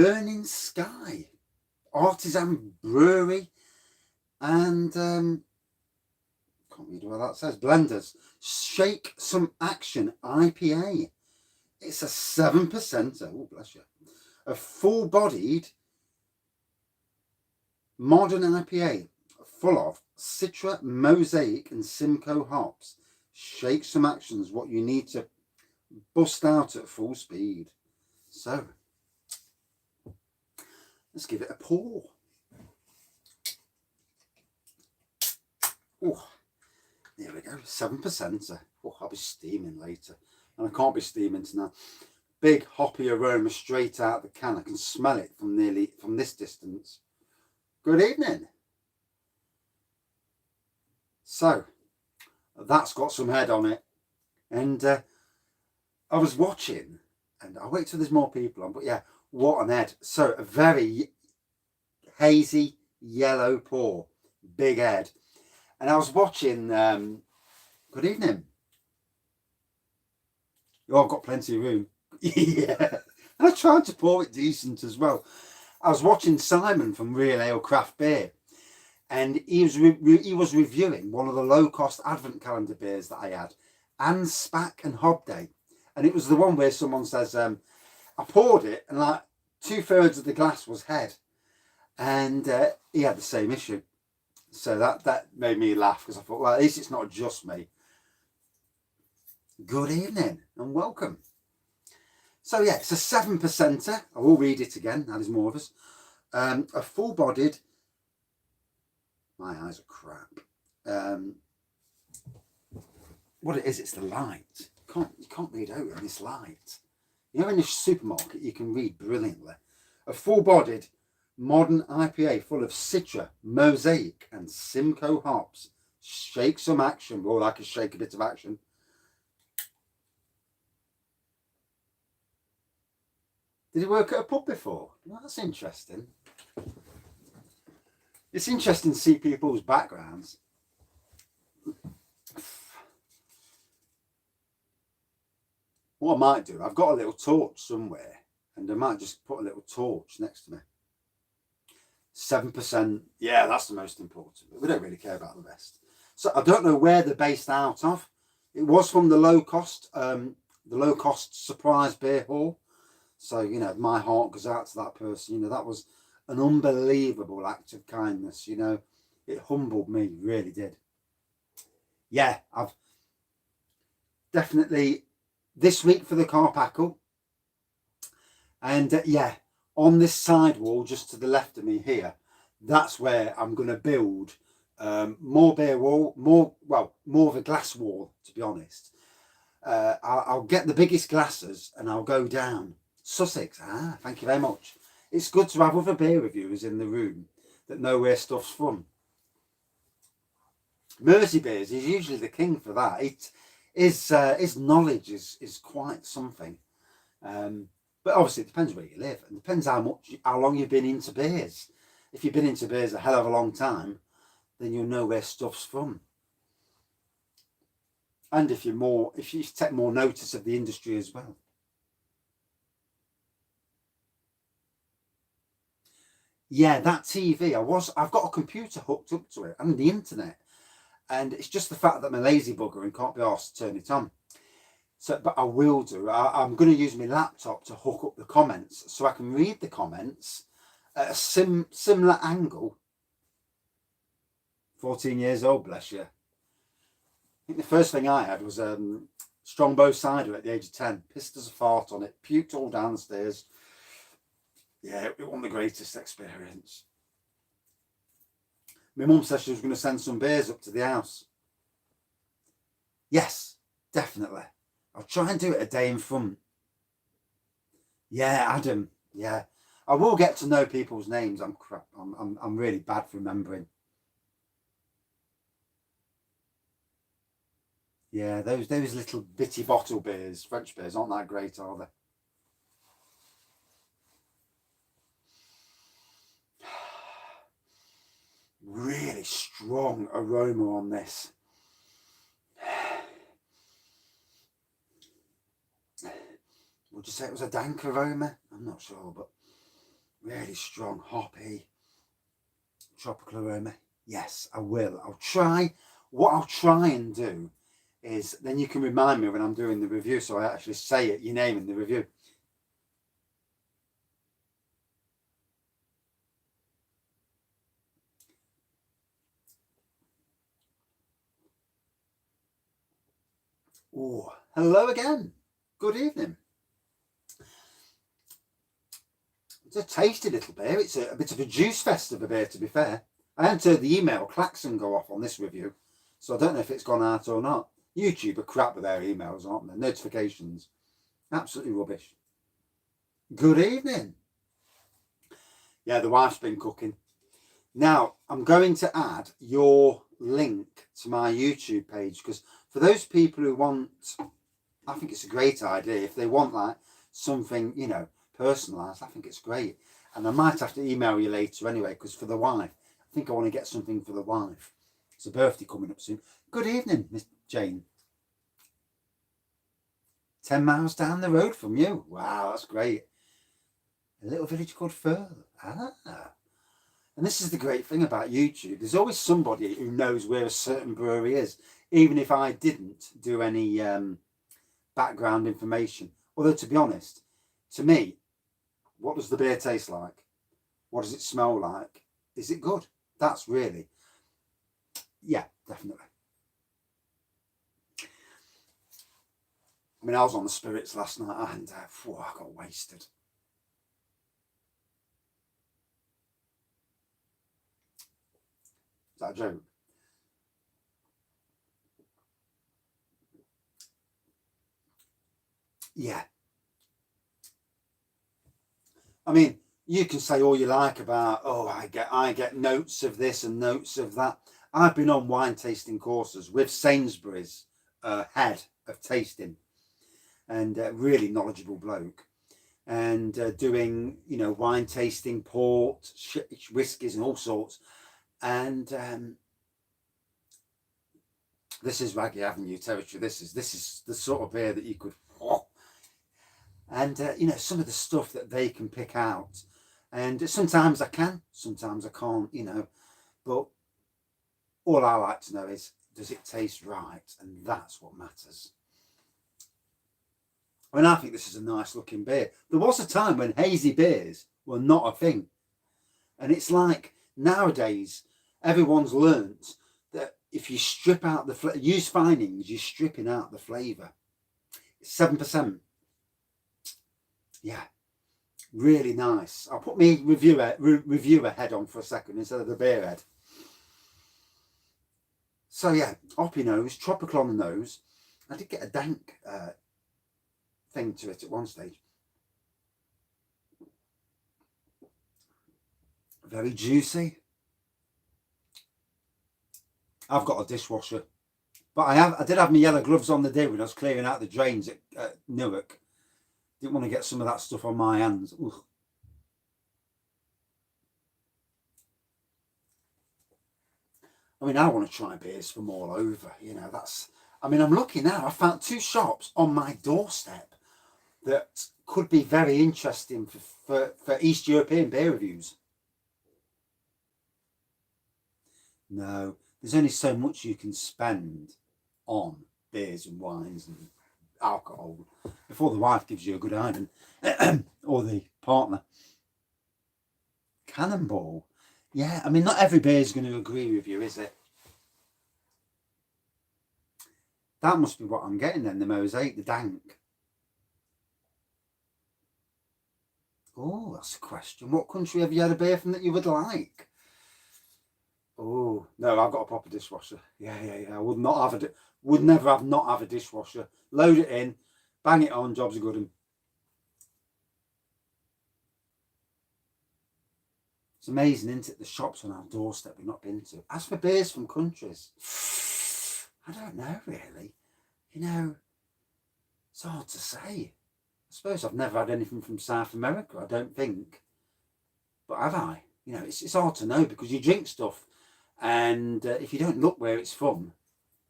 Burning Sky, Artisan Brewery, and can't read what that says. Blenders, Shake Some Action IPA. It's a 7%. Oh, bless you. A full-bodied modern IPA, full of Citra, Mosaic and Simcoe hops. Shake some actions, what you need to bust out at full speed. So, let's give it a pour. Oh, there we go, 7%. Oh, I'll be steaming later. And I can't be steaming tonight. Big hoppy aroma straight out the can. I can smell it from this distance. Good evening. So, that's got some head on it. And I was watching, and I'll wait till there's more people on, but yeah, what an head. So, a very hazy yellow pour, big head. And I was watching, good evening. Oh, I've got plenty of room. Yeah. And I tried to pour it decent as well. I was watching Simon from Real Ale Craft Beer, and he was reviewing one of the low-cost advent calendar beers that I had, and Spack and Hobday. And it was the one where someone says, I poured it, and like 2/3 of the glass was head. And he had the same issue. So that made me laugh, because I thought, well, at least it's not just me. Good evening and welcome. So yeah, it's a 7%er. I will read it again. That is more of us. A full-bodied. My eyes are crap. What it is, it's the light. You can't read out in this light. You know, in the supermarket, you can read brilliantly. A full-bodied modern IPA full of Citra, Mosaic and Simcoe hops. Shake some action. Well, I can shake a bit of action. Did he work at a pub before? Well, that's interesting. It's interesting to see people's backgrounds. What I might do, I've got a little torch somewhere, and I might just put a little torch next to me. 7%. Yeah, that's the most important. We don't really care about the rest. So I don't know where they're based out of. It was from the low cost surprise beer hall. So, you know, my heart goes out to that person. You know, that was an unbelievable act of kindness. You know, it humbled me, really did. Yeah, I've definitely this week for the Carpackle. And yeah, on this side wall, just to the left of me here, that's where I'm going to build more beer wall, more of a glass wall, to be honest. I'll get the biggest glasses and I'll go down. Sussex, thank you very much. It's good to have other beer reviewers in the room that know where stuff's from. Mersey Beers is usually the king for that. His knowledge is quite something. But obviously it depends where you live, and depends how long you've been into beers. If you've been into beers a hell of a long time, then you'll know where stuff's from. And if you take more notice of the industry as well. Yeah, that TV, I've got a computer hooked up to it and the internet. And it's just the fact that I'm a lazy bugger and can't be asked to turn it on. So, but I will do. I'm going to use my laptop to hook up the comments so I can read the comments at a similar angle. 14 years old, bless you. I think the first thing I had was Strongbow cider at the age of 10. Pissed as a fart on it, puked all downstairs. Yeah, it wasn't the greatest experience. My mum said she was going to send some beers up to the house. Yes, definitely. I'll try and do it a day in front. Yeah, Adam. Yeah, I will get to know people's names. I'm crap. I'm really bad for remembering. Yeah, those little bitty bottle beers, French beers, aren't that great, are they? Really strong aroma on this. Would you say it was a dank aroma? I'm not sure, but really strong, hoppy, tropical aroma. Yes, I will. I'll try. What I'll try and do is, then you can remind me when I'm doing the review, so I actually say it, your name in the review. Oh, hello again. Good evening. It's a tasty little beer. It's a bit of a juice fest of a beer, to be fair. I hadn't heard the email klaxon go off on this review, so I don't know if it's gone out or not. YouTube are crap with their emails, aren't they? Notifications. Absolutely rubbish. Good evening. Yeah, the wife's been cooking. Now, I'm going to add your link to my YouTube page, because for those people who want, I think it's a great idea. If they want like something, you know, personalised, I think it's great. And I might have to email you later anyway, because for the wife, I think I want to get something for the wife. It's a birthday coming up soon. Good evening, Miss Jane. 10 miles down the road from you. Wow, that's great. A little village called Firle. Ah. And this is the great thing about YouTube. There's always somebody who knows where a certain brewery is, even if I didn't do any background information. Although, to be honest, to me, what does the beer taste like? What does it smell like? Is it good? That's really, yeah, definitely. I mean, I was on the spirits last night and I got wasted. Is that a joke? Yeah. I mean, you can say all you like about, oh, I get notes of this and notes of that. I've been on wine tasting courses with Sainsbury's head of tasting, and really knowledgeable bloke, and doing, you know, wine tasting, port, whiskies and all sorts. And this is Raggy Avenue territory. This is the sort of beer that you could, and you know, some of the stuff that they can pick out. And sometimes I can, sometimes I can't, you know, but all I like to know is, does it taste right? And that's what matters. I mean, I think this is a nice looking beer. There was a time when hazy beers were not a thing. And it's like nowadays, everyone's learnt that if you strip out the use finings, you're stripping out the flavour. 7%. Yeah, really nice. I'll put me reviewer head on for a second instead of the beer head. So yeah, hoppy nose, tropical on the nose. I did get a dank thing to it at one stage. Very juicy. I've got a dishwasher, but I did have my yellow gloves on the day when I was clearing out the drains at Newark. Didn't want to get some of that stuff on my hands. Ugh. I mean, I want to try beers from all over, you know, I mean, I'm lucky now. I found 2 shops on my doorstep that could be very interesting for East European beer reviews. No, there's only so much you can spend on beers and wines and alcohol before the wife gives you a good iron or the partner. Cannonball. Yeah, I mean, not every beer is going to agree with you, is it? That must be what I'm getting then, the Mosaic, the dank. Oh, that's a question. What country have you had a beer from that you would like? Oh, no, I've got a proper dishwasher. Yeah. I would never not have a dishwasher. Load it in, bang it on, job's a good one. It's amazing, isn't it? The shops on our doorstep we've not been to. As for beers from countries, I don't know really. You know, it's hard to say. I suppose I've never had anything from South America, I don't think. But have I? You know, it's hard to know because you drink stuff and if you don't look where it's from,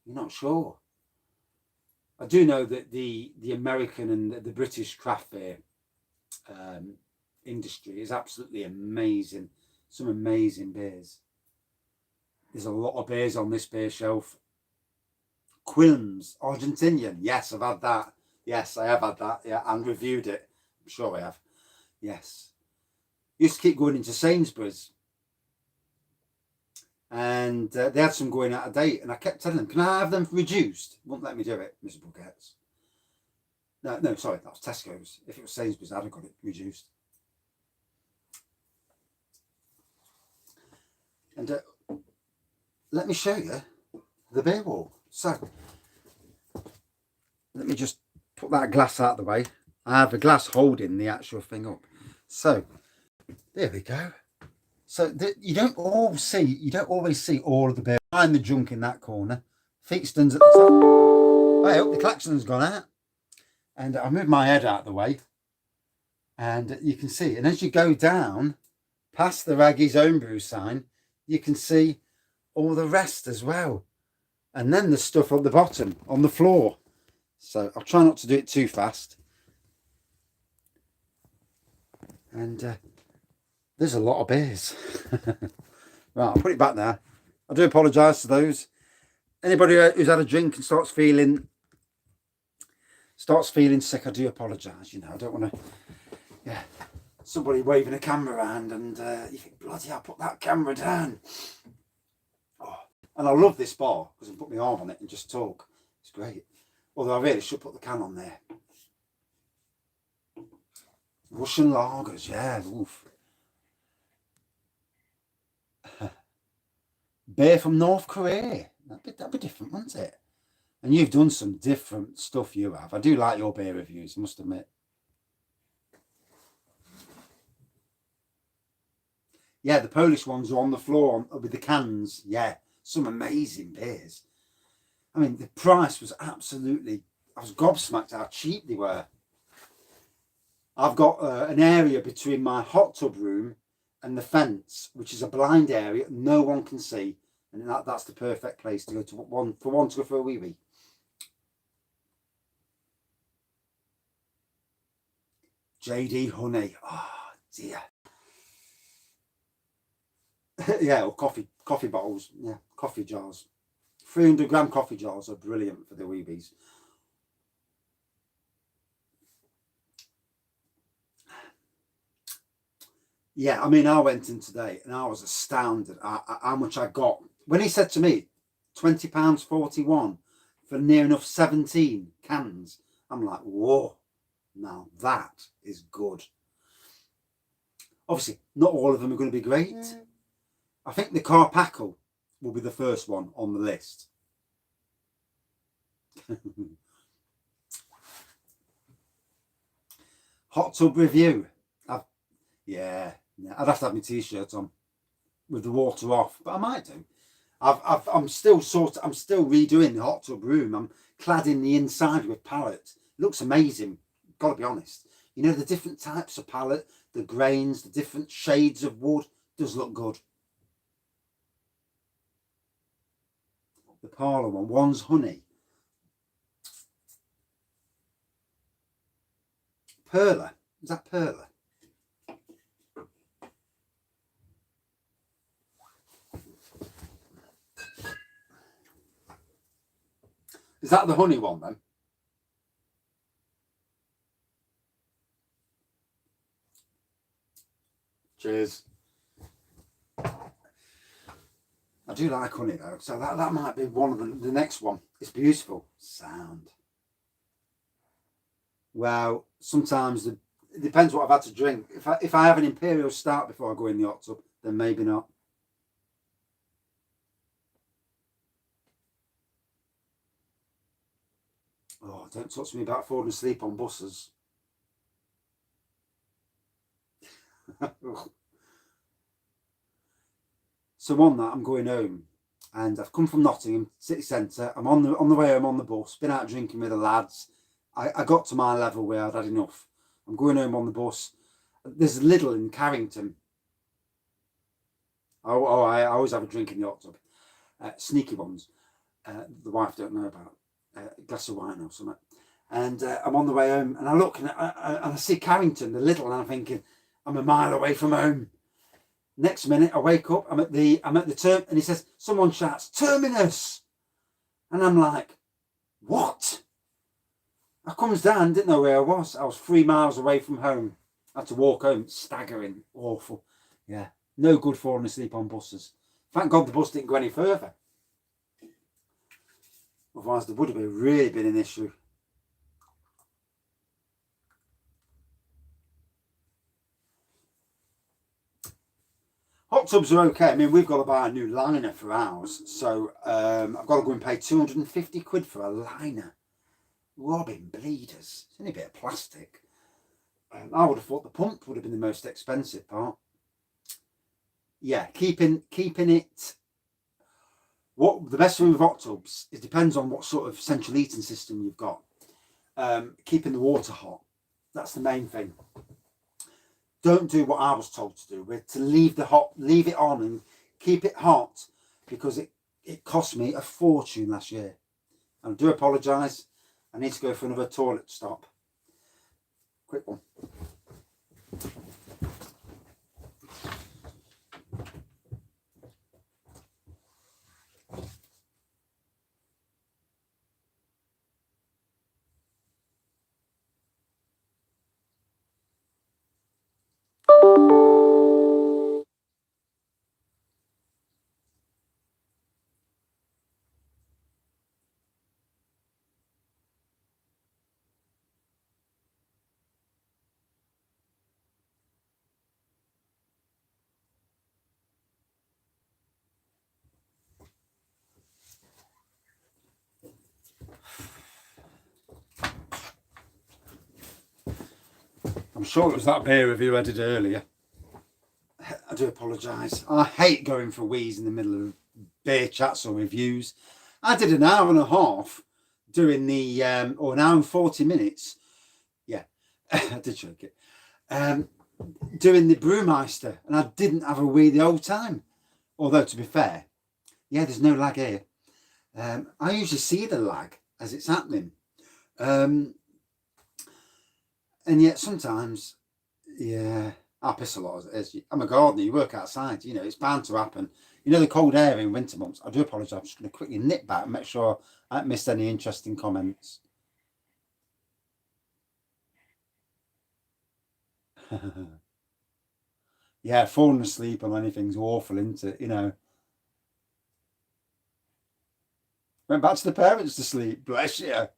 you're not sure. I do know that the American and the British craft beer industry is absolutely amazing. Some amazing beers. There's a lot of beers on this beer shelf. Quilmes, Argentinian. Yes, I've had that. Yes, I have had that. Yeah, and reviewed it. I'm sure I have. Yes. Used to keep going into Sainsbury's. And they had some going out of date. And I kept telling them, can I have them reduced? Wouldn't let me do it, miserable gets. No, sorry, that was Tesco's. If it was Sainsbury's, I'd have got it reduced. And let me show you the beer wall. So, let me just put that glass out of the way. I have a glass holding the actual thing up. So, there we go. So you don't always see all of the beer. Behind the junk in that corner. Feetstone's at the top. I hope the klaxon's gone out. And I moved my head out of the way. And you can see, and as you go down past the Raggy's Homebrew sign, you can see all the rest as well. And then the stuff on the bottom, on the floor. So I'll try not to do it too fast. And there's a lot of beers. Right, I'll put it back there. I do apologise to those. Anybody who's had a drink and starts feeling sick, I do apologise. You know, I don't want to, yeah, somebody waving a camera around and you think, bloody hell, put that camera down. Oh, and I love this bar because I can put my arm on it and just talk. It's great. Although I really should put the can on there. Russian lagers, yeah, oof. Beer from North Korea. That'd be different, wouldn't it? And you've done some different stuff, you have. I do like your beer reviews, I must admit. Yeah, the Polish ones are on the floor with the cans. Yeah, some amazing beers. I mean, the price was absolutely... I was gobsmacked how cheap they were. I've got an area between my hot tub room and the fence, which is a blind area no one can see, and that's the perfect place to go to one to go for a wee wee. JD Honey, oh dear. Yeah, or coffee bottles, yeah, coffee jars. 300-gram coffee jars are brilliant for the weebies. Yeah, I mean, I went in today and I was astounded at how much I got. When he said to me, £20.41 for near enough 17 cans, I'm like, whoa, now that is good. Obviously, not all of them are going to be great. Mm. I think the Carpackle will be the first one on the list. Hot tub review. Yeah, I'd have to have my t-shirt on with the water off, but I might do. I'm still redoing the hot tub room. I'm cladding the inside with pallet. It looks amazing. Got to be honest. You know, the different types of pallet, the grains, the different shades of wood, does look good. The parlour one, one's honey. Perla, is that Perla? Is that the honey one then? Cheers. I do like honey though, so that might be one of the next one. It's beautiful. Sound. Well, sometimes it depends what I've had to drink. If I have an Imperial Stout before I go in the hot tub, then maybe not. Oh, don't talk to me about falling asleep on buses. So on that, I'm going home, and I've come from Nottingham city centre. I'm on the way home on the bus. Been out drinking with the lads. I got to my level where I'd had enough. I'm going home on the bus. There's a Lidl in Carrington. Oh, I always have a drink in the hot tub. Sneaky ones. The wife don't know about. A glass of wine or something. And I'm on the way home, and I look and I see Carrington, the Lidl, and I'm thinking, I'm a mile away from home. Next minute, I wake up. I'm at the term, and he says, someone shouts, "Terminus!" And I'm like, what? I comes down, didn't know where I was. I was 3 miles away from home. I had to walk home, staggering, awful. Yeah, no good falling asleep on buses. Thank God the bus didn't go any further. Otherwise, there would have really been an issue. Hot tubs are okay. I mean, we've got to buy a new liner for ours. So I've got to go and pay 250 quid for a liner. Robbing bleeders. It's only a bit of plastic. I would have thought the pump would have been the most expensive part. Yeah, keeping it. What the best thing with hot tubs is depends on what sort of central heating system you've got. Keeping the water hot. That's the main thing. Don't do what I was told to do, to leave it on and keep it hot, because it cost me a fortune last year. And I do apologise. I need to go for another toilet stop. Quick one. I'm sure it was that beer review I did earlier. I do apologise. I hate going for wheeze in the middle of beer chats or reviews. I did an hour and a half doing the, or an hour and 40 minutes. Yeah, I did choke it. Doing the Brewmeister, and I didn't have a wee the whole time. Although, to be fair, yeah, there's no lag here. I usually see the lag as it's happening. And yet sometimes, yeah, I piss a lot as it is. I'm a gardener, you work outside, you know, it's bound to happen. You know, the cold air in winter months. I do apologise. I'm just going to quickly nip back and make sure I haven't missed any interesting comments. Yeah, falling asleep on anything's awful, isn't it? You know. Went back to the parents to sleep. Bless you.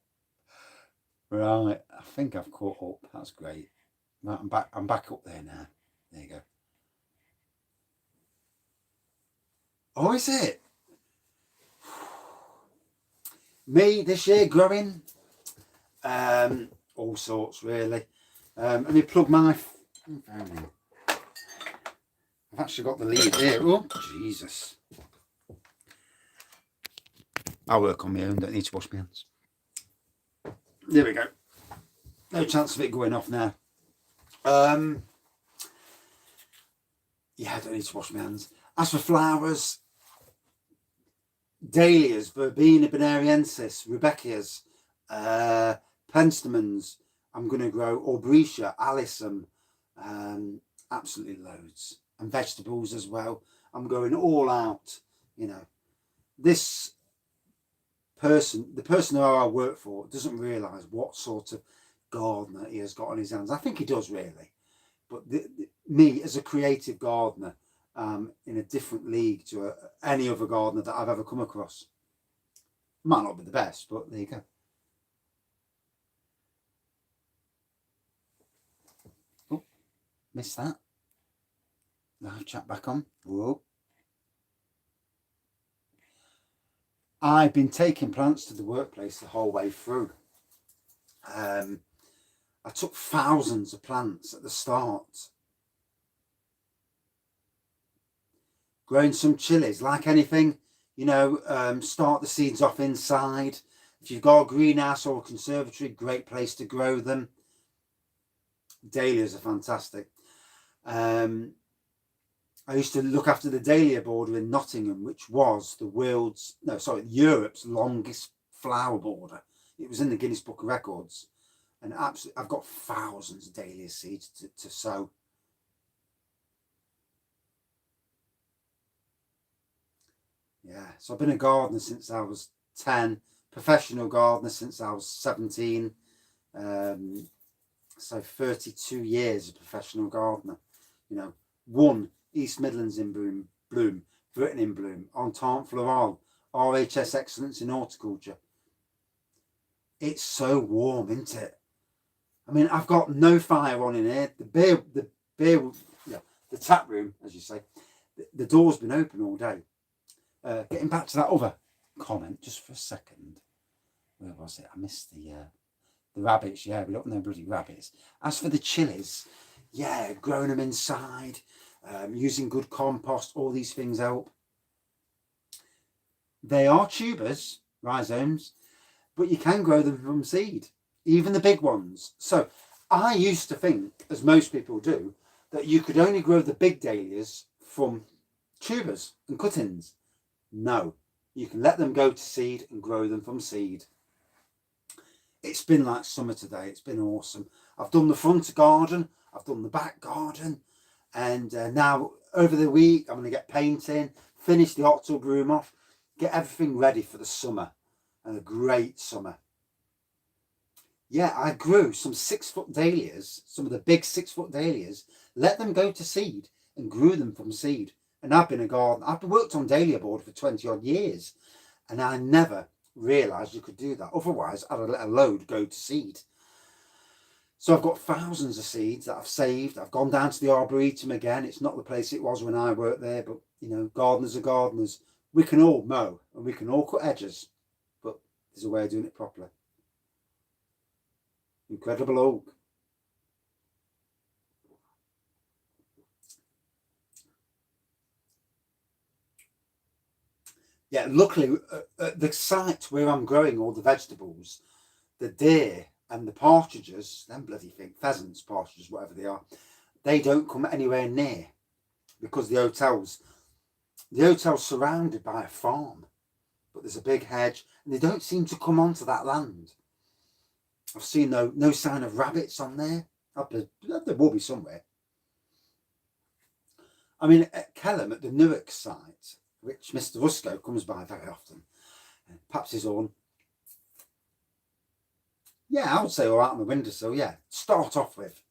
Right, I think I've caught up. That's great. Right, I'm back up there now. There you go. Oh, is it? Me this year growing, all sorts really. Let me plug my. I've actually got the lead here. Oh, Jesus! I'll work on my own. Don't need to wash my hands. There we go. No chance of it going off now. Yeah, I don't need to wash my hands. As for flowers, dahlias, Verbena bonariensis, Rebecca's, penstemons, I'm going to grow, Aubricia, Alyssum, absolutely loads. And vegetables as well. I'm going all out, you know. This person, the person who I work for, doesn't realise what sort of gardener he has got on his hands. I think he does really. But me, as a creative gardener, in a different league to any other gardener that I've ever come across. Might not be the best, but there you go. Oh, missed that. Live chat back on. Whoa. I've been taking plants to the workplace the whole way through. I took thousands of plants at the start. Growing some chilies, like anything, you know, start the seeds off inside. If you've got a greenhouse or a conservatory, great place to grow them. Dahlias are fantastic. I used to look after the dahlia border in Nottingham, which was Europe's longest flower border. It was in the Guinness Book of Records. And absolutely, I've got thousands of dahlia seeds to sow. Yeah, so I've been a gardener since I was 10, professional gardener since I was 17. So 32 years as a professional gardener. You know, one East Midlands in bloom, Britain in bloom, Entente Floral, RHS Excellence in Horticulture. It's so warm, isn't it? I mean, I've got no fire on in here. The beer, yeah, the tap room, as you say, the door's been open all day. Getting back to that other comment, just for a second. Where was it? I missed the rabbits. Yeah, we don't know bloody rabbits. As for the chilies, yeah, growing them inside, using good compost, all these things help. They are tubers, rhizomes, but you can grow them from seed, even the big ones. So I used to think, as most people do, that you could only grow the big dahlias from tubers and cuttings. No, you can let them go to seed and grow them from seed. It's been like summer today. It's been awesome. I've done the front garden, I've done the back garden, and now over the week I'm going to get painting, finish the hot tub room off, get everything ready for the summer, and a great summer. Yeah, I grew some 6-foot dahlias, some of the big 6-foot dahlias, let them go to seed and grew them from seed. And I've been a gardener, I've worked on dahlia board for 20 odd years, and I never realised you could do that. Otherwise, I'd have let a load go to seed. So I've got thousands of seeds that I've saved. I've gone down to the Arboretum again. It's not the place it was when I worked there, but you know, gardeners are gardeners. We can all mow and we can all cut edges, but there's a way of doing it properly. Incredible oak. Yeah, luckily at the site where I'm growing all the vegetables, the deer and the partridges, them bloody thing, pheasants, partridges, whatever they are, they don't come anywhere near, because the hotel's surrounded by a farm, but there's a big hedge and they don't seem to come onto that land. I've seen no sign of rabbits on there. There will be somewhere. I mean, at Kelham, at the Newark site, which Mr. Rusco comes by very often, perhaps his own. Yeah, I would say all right on the windowsill. Yeah, start off with,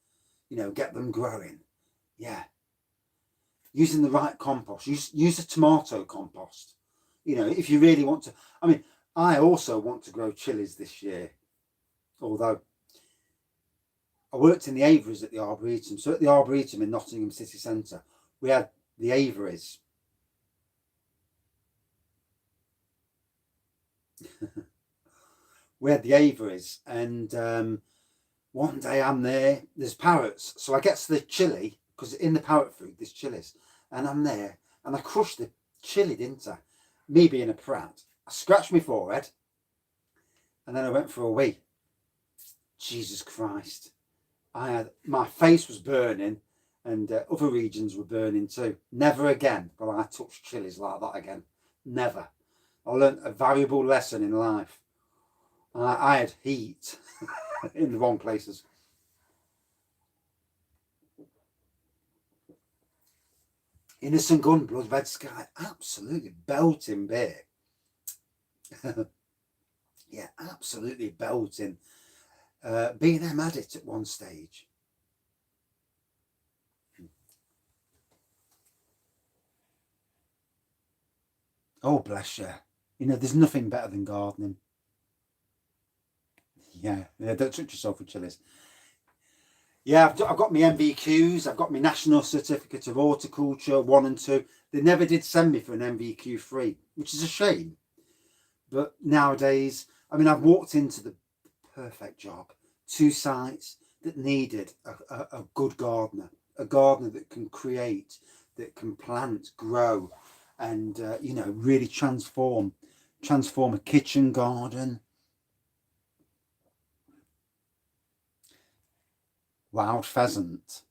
you know, get them growing. Yeah, using the right compost. Use a tomato compost. You know, if you really want to. I mean, I also want to grow chilies this year, although I worked in the aviaries at the Arboretum. So at the Arboretum in Nottingham City Centre, we had the aviaries. We had the aviaries, and one day I'm there, there's parrots, so I get to the chili, because in the parrot food there's chilies, and I'm there and I crushed the chili, didn't I? Me being a prat, I scratched my forehead and then I went for a wee. Jesus Christ, my face was burning, and other regions were burning too. Never again will I touch chilies like that again. Never. I learnt a valuable lesson in life. I had heat in the wrong places. Innocent Gun, Blood Red Sky, absolutely belting beer. Yeah, absolutely belting. B&M had it at one stage. Oh, bless you. You know, there's nothing better than gardening. Yeah, don't touch yourself with chilies. Yeah, I've got my MVQs. I've got my National Certificate of Horticulture 1 and 2. They never did send me for an MVQ 3, which is a shame. But nowadays, I mean, I've walked into the perfect job. 2 sites that needed a good gardener. A gardener that can create, that can plant, grow, and, you know, really transform a kitchen garden. Wild pheasant.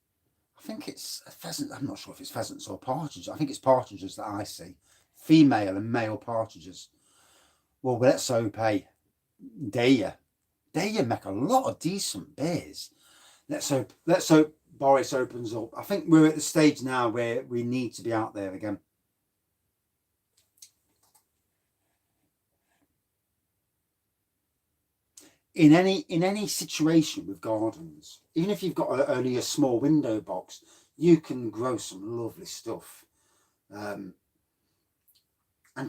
I think it's a pheasant. I'm not sure if it's pheasants or partridges. I think it's partridges that I see. Female and male partridges. Well, let's hope, hey, Daya make a lot of decent beers. Let's hope Boris opens up. I think we're at the stage now where we need to be out there again. in any situation with gardens, even if you've got only a small window box, you can grow some lovely stuff, and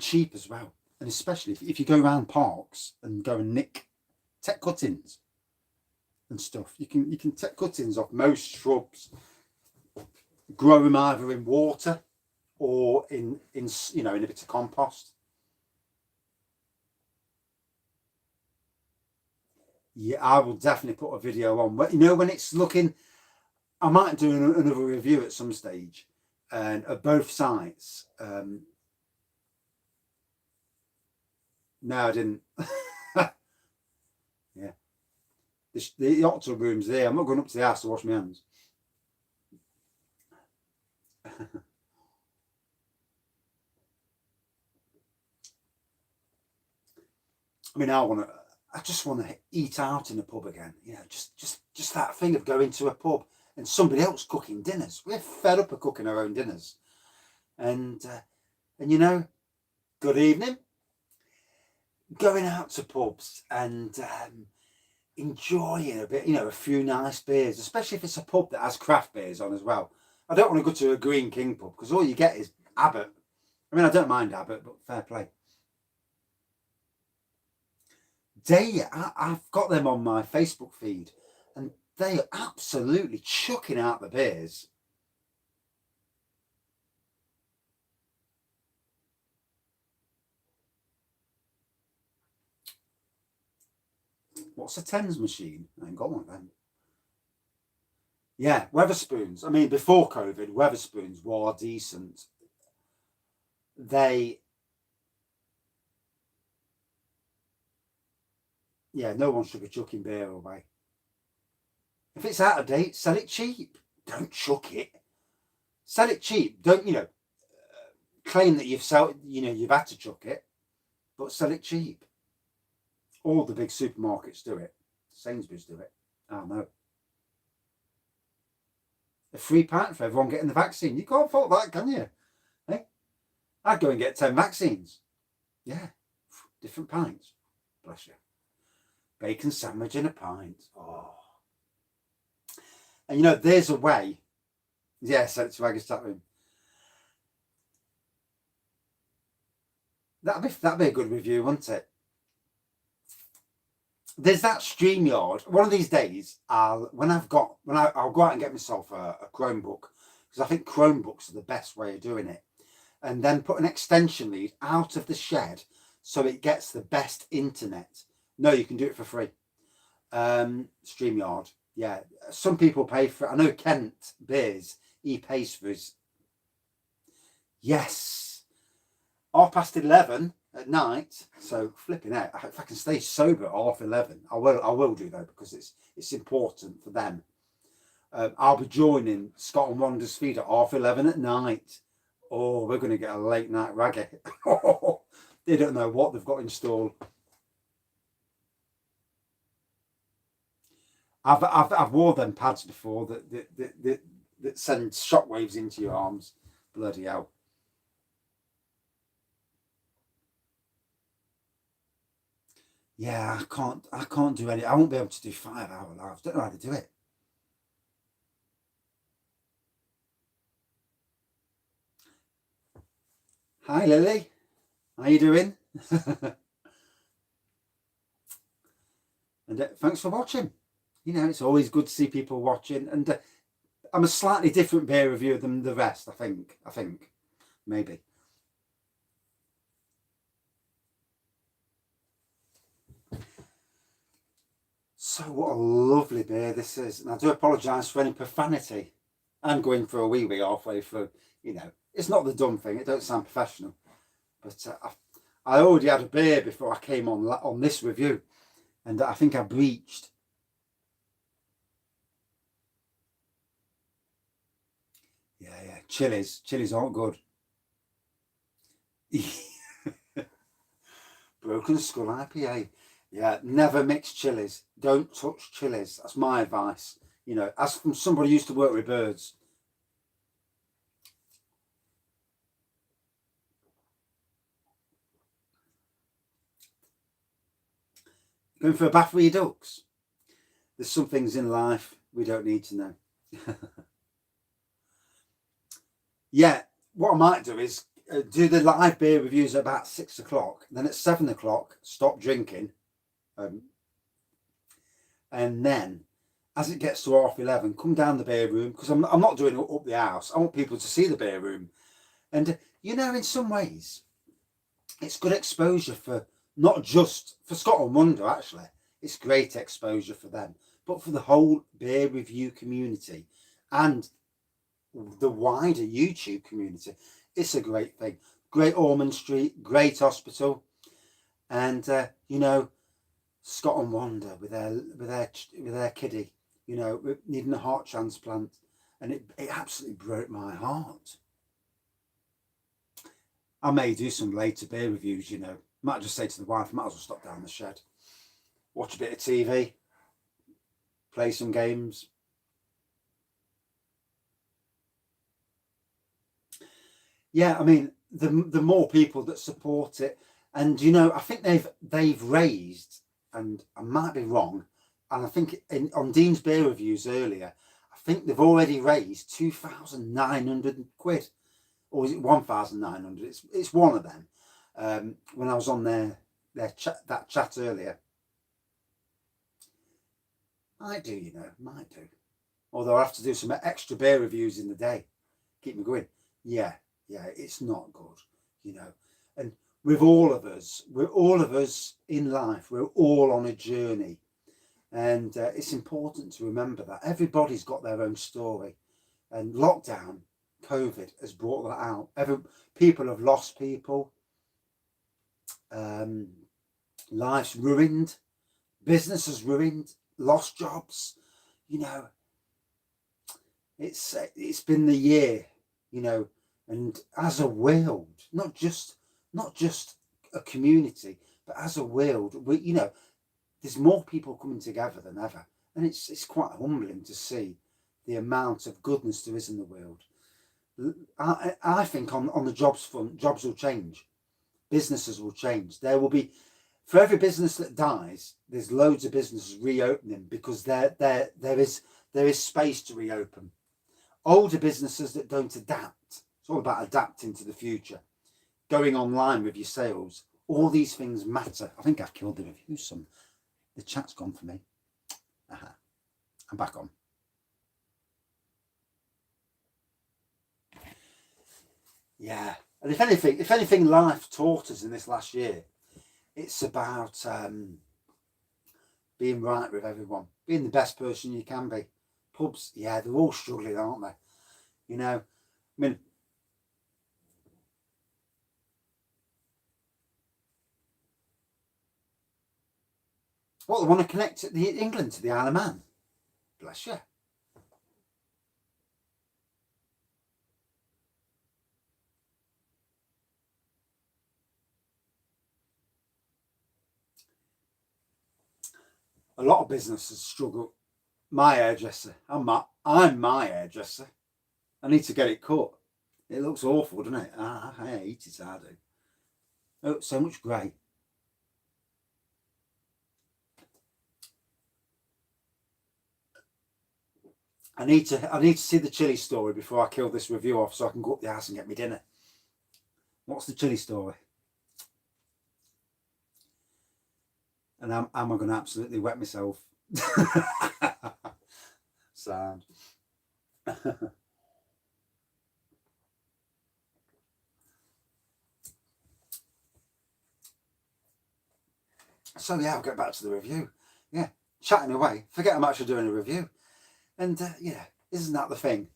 cheap as well. And especially if you go around parks and go and take cuttings and stuff, you can take cuttings off most shrubs, grow them either in water or in a bit of compost. Yeah, I will definitely put a video on. When it's looking, I might do another review at some stage, and at both sites. No, I didn't. Yeah, the octo room's there. I'm not going up to the house to wash my hands. I mean, I just want to eat out in a pub again. Just that thing of going to a pub and somebody else cooking dinners. We're fed up of cooking our own dinners, and good evening. Going out to pubs and enjoying a bit, a few nice beers, especially if it's a pub that has craft beers on as well. I don't want to go to a Green King pub because all you get is Abbott. I mean, I don't mind Abbott, but fair play. I've got them on my Facebook feed, and they are absolutely chucking out the beers. What's a Thames machine? I ain't got one of them. Yeah, Weatherspoons. I mean, before COVID, Weatherspoons were decent. No one should be chucking beer away. If it's out of date, sell it cheap. Don't chuck it. Sell it cheap. Don't claim that you've had to chuck it, but sell it cheap. All the big supermarkets do it. Sainsbury's do it. I know. A free pint for everyone getting the vaccine. You can't fault that, can you? Hey, I'd go and get 10 vaccines. Yeah, different pints. Bless you. Bacon sandwich in a pint. Oh. And there's a way. Yeah, send it to Aggies Tap Room. That'd be a good review, wouldn't it? There's that StreamYard. One of these days, I'll go out and get myself a Chromebook, because I think Chromebooks are the best way of doing it, and then put an extension lead out of the shed so it gets the best internet. No, you can do it for free. StreamYard. Yeah, some people pay for it. I know Kent Beers, he pays for his. Yes, 11:30 at night. So flipping out. If I can stay sober at 11:30, I will do though, because it's important for them. I'll be joining Scott and Wander's feed at 11:30 at night. Oh, we're going to get a late night raggy. They don't know what they've got installed. I've worn them pads before that send shockwaves into your arms. Bloody hell. Yeah, I can't do any. I won't be able to do 5-hour lives. Don't know how to do it. Hi Lily, how you doing? And thanks for watching. It's always good to see people watching, and I'm a slightly different beer reviewer than the rest. I think maybe. So what a lovely beer this is, and I do apologise for any profanity. I'm going for a wee halfway through. It's not the dumb thing. It don't sound professional, but I already had a beer before I came on this review, and I think I breached. Yeah. Chilies aren't good. Broken Skull IPA. Yeah, never mix chilies. Don't touch chilies. That's my advice. As from somebody who used to work with birds. Going for a bath with your ducks? There's some things in life we don't need to know. Yeah, what I might do is do the live beer reviews at about 6 o'clock. Then at 7 o'clock, stop drinking. And then as it gets to 11:30, come down the beer room, because I'm not doing it up the house. I want people to see the beer room. And, you know, in some ways, it's good exposure for, not just for Scotland Wonder, actually. It's great exposure for them, but for the whole beer review community and the wider YouTube community. It's a great thing. Great Ormond Street, great hospital. And, you know, Scotland Wonder with their kiddie, you know, needing a heart transplant, and it absolutely broke my heart. I may do some later beer reviews, you know. Might just say to the wife, might as well stop down the shed, watch a bit of TV, play some games. Yeah, I mean, the more people that support it, and you know, I think they've raised, and I might be wrong, and I think on Dean's beer reviews earlier, I think they've already raised 2,900 quid, or is it 1,900? It's one of them. When I was on that chat earlier, might do, you know, might do. Although I have to do some extra beer reviews in the day, keep me going. Yeah, it's not good, you know. And with all of us in life, we're all on a journey. And it's important to remember that everybody's got their own story. And lockdown, COVID has brought that out. People have lost people. Life's ruined. Businesses ruined. Lost jobs. You know, it's been the year, you know, and as a world, not just a community, but as a world, you know, there's more people coming together than ever, and it's quite humbling to see the amount of goodness there is in the world. I think on the jobs front, jobs will change, businesses will change. There will be, for every business that dies, there's loads of businesses reopening because there is space to reopen. Older businesses that don't adapt, it's all about adapting to the future, going online with your sales. All these things matter. I think I've killed the review some. The chat's gone for me. I'm back on. Yeah, and if anything life taught us in this last year, it's about being right with everyone, being the best person you can be. Pubs, yeah, they're all struggling, aren't they? You know, I mean, what, they want to connect England to the Isle of Man? Bless you. A lot of businesses struggle. My hairdresser, I'm my hairdresser. I need to get it cut. It looks awful, doesn't it? I hate it, I do. Oh, so much grey. I need to see the chilli story before I kill this review off, so I can go up the house and get me dinner. What's the chilli story? And am I going to absolutely wet myself? Sad. So yeah, I'll get back to the review. Yeah, chatting away. Forget I'm actually doing a review. And yeah, isn't that the thing?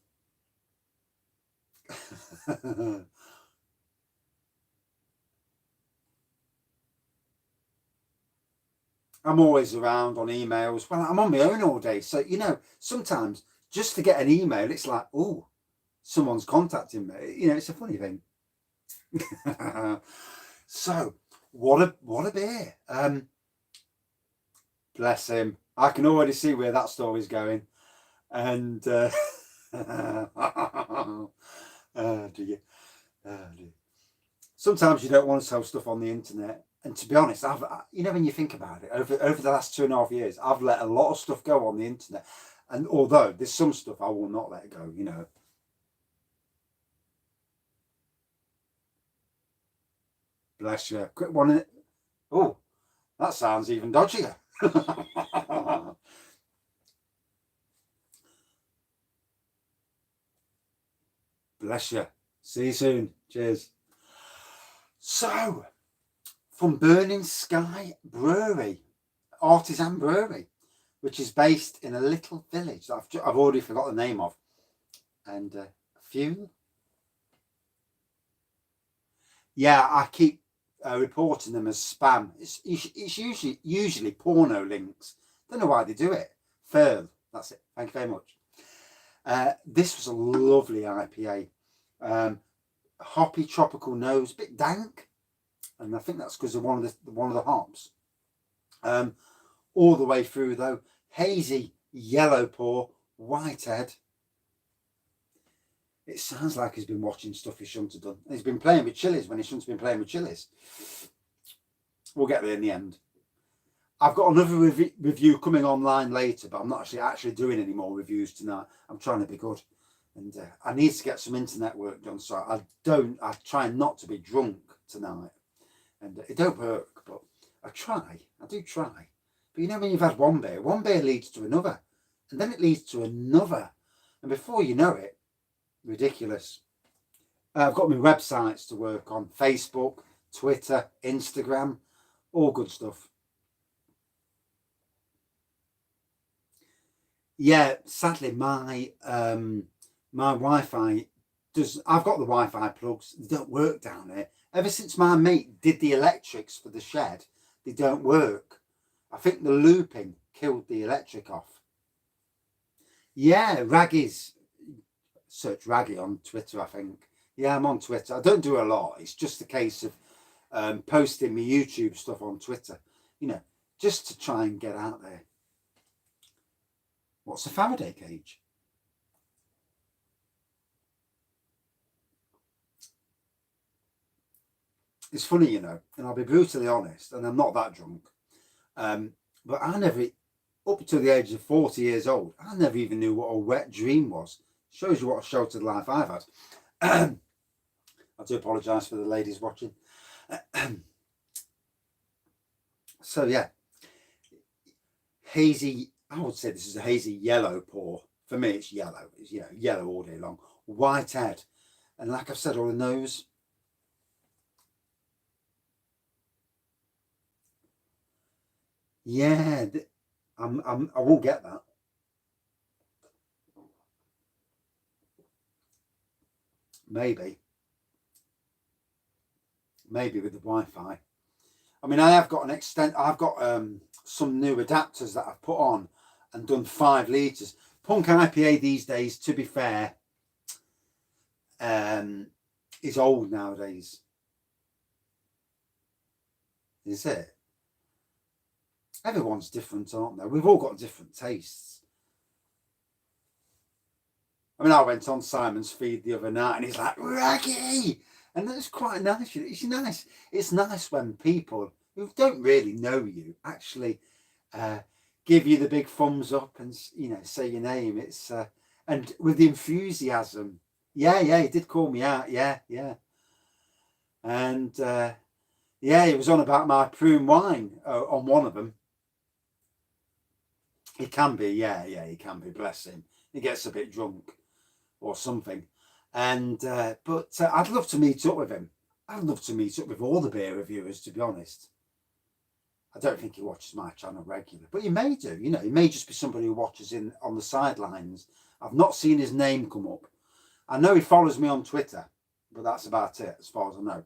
I'm always around on emails. Well, I'm on my own all day. So, you know, sometimes just to get an email, it's like, oh, someone's contacting me. You know, it's a funny thing. So, what a beer. Bless him. I can already see where that story's going. And do you? Sometimes you don't want to sell stuff on the internet, And to be honest, you know, when you think about it, over the last 2.5 years, I've let a lot of stuff go on the internet. And although there's some stuff I will not let go, you know. Bless you. Quick one in it. Oh, that sounds even dodgier. Bless you. See you soon. Cheers. So, from Burning Sky Brewery, Artisan Brewery, which is based in a little village that I've already forgot the name of. And fuel. Yeah, I keep reporting them as spam. It's usually porno links. Don't know why they do it. Fern, that's it. Thank you very much. This was a lovely IPA. Hoppy tropical nose, bit dank, and I think that's because of one of the hops. All the way through though, hazy yellow pour, white head. It sounds like he's been watching stuff he shouldn't have done. He's been playing with chilies when he shouldn't have been playing with chilies. We'll get there in the end. I've got another review coming online later, but I'm not actually doing any more reviews tonight. I'm trying to be good. And I need to get some internet work done, so I try not to be drunk tonight. And it don't work, but I do try. But you know, when you've had one beer leads to another, and then it leads to another. And before you know it, ridiculous. I've got my websites to work on: Facebook, Twitter, Instagram, all good stuff. Yeah, sadly my Wi-Fi I've got the Wi-Fi plugs, they don't work down here. Ever since my mate did the electrics for the shed, they don't work. I think the looping killed the electric off. Yeah, Raggy's, search Raggy on Twitter, I think. Yeah, I'm on Twitter. I don't do a lot. It's just a case of posting my YouTube stuff on Twitter, you know, just to try and get out there. What's a Faraday cage? It's funny, you know, and I'll be brutally honest, and I'm not that drunk, but I never, up to the age of 40 years old, I never even knew what a wet dream was. Shows you what a sheltered life I've had. I do apologise for the ladies watching. So yeah, hazy, I would say this is a hazy yellow pour. For me, it's yellow. It's, you know, yellow all day long. White head. And like I've said on the nose, yeah, I won't get that. Maybe with the Wi-Fi. I mean, I've got some new adapters that I've put on and done 5 litres. Punk IPA these days, to be fair, is old nowadays. Is it? Everyone's different, aren't they? We've all got different tastes. I mean, I went on Simon's feed the other night and he's like, Raggy! And that's quite nice. It's nice. It's nice when people who don't really know you actually give you the big thumbs up and, you know, say your name. It's and with the enthusiasm. Yeah, he did call me out. Yeah. And yeah, he was on about my prune wine on one of them. He can be, yeah, he can be. Bless him. He gets a bit drunk or something. And but I'd love to meet up with him. I'd love to meet up with all the beer reviewers, to be honest. I don't think he watches my channel regularly, but he may do. You know, he may just be somebody who watches in on the sidelines. I've not seen his name come up. I know he follows me on Twitter, but that's about it as far as I know.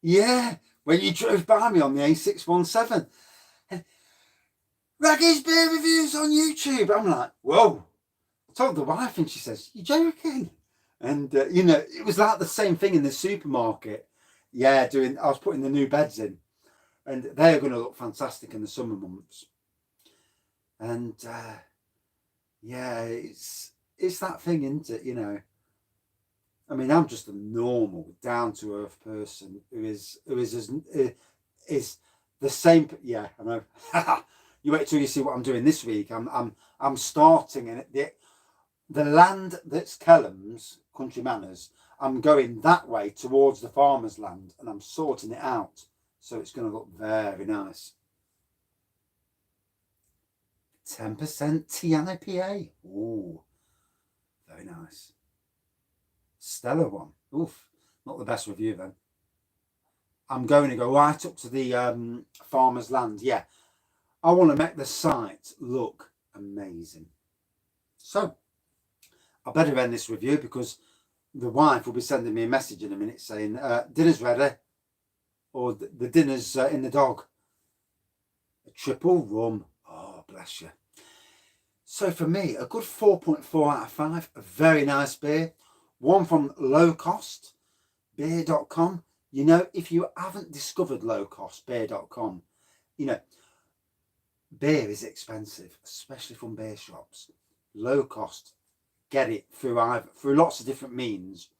Yeah, when you drove by me on the A617, Raggy's beer reviews on YouTube. I'm like, whoa. I told the wife and she says, you're joking. And, you know, it was like the same thing in the supermarket. Yeah, I was putting the new beds in and they're going to look fantastic in the summer months. And, yeah, it's that thing, isn't it, you know. I mean, I'm just a normal, down to earth person who is is the same. Yeah, I know. You wait till you see what I'm doing this week. I'm starting in the land that's Kellum's Country Manors. I'm going that way towards the farmer's land, and I'm sorting it out, so it's going to look very nice. 10% IPA. Ooh, very nice. Stellar one. Oof, not the best review then. I'm going to go right up to the farmer's land. Yeah, I want to make the site look amazing. So, I better end this review because the wife will be sending me a message in a minute saying, dinner's ready, or the dinner's in the dog. A triple rum. Oh, bless you. So for me, a good 4.4 out of 5. A very nice beer. One from Lowcostbeer.com. You know, if you haven't discovered Lowcostbeer.com, you know, beer is expensive, especially from beer shops. Low cost, get it through lots of different means,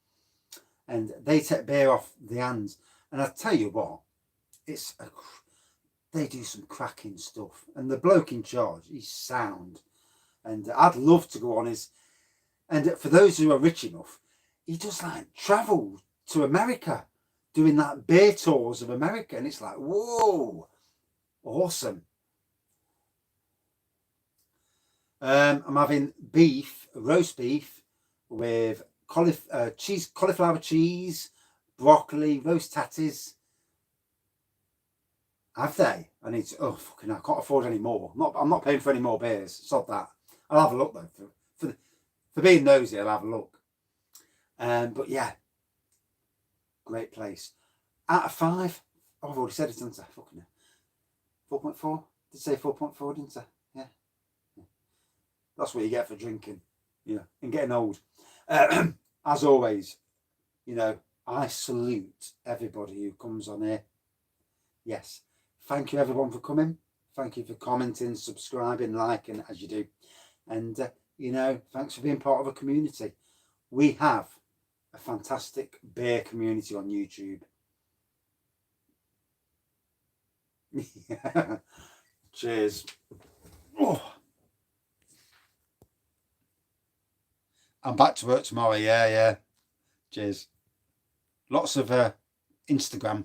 and they take beer off the hands. And I tell you what, they do some cracking stuff, and the bloke in charge, he's sound, and I'd love to go on his. And for those who are rich enough, he does like travel to America, doing that beer tours of America, and it's like, whoa, awesome. I'm having roast beef with cauliflower cheese, broccoli, roast tatties. Have they? I need to. Oh fucking! I can't afford any more. I'm not paying for any more beers. Stop that. I'll have a look though. For being nosy, I'll have a look. But yeah, great place. Out of 5, oh, I've already said it, haven't I? Fucking 4.4. Did say 4.4, didn't I? Yeah. That's what you get for drinking, you know, and getting old. As always, you know, I salute everybody who comes on here. Yes. Thank you everyone for coming. Thank you for commenting, subscribing, liking as you do. And, you know, thanks for being part of a community. We have a fantastic beer community on YouTube. Cheers. Oh. I'm back to work tomorrow. Yeah. Cheers. Lots of Instagram.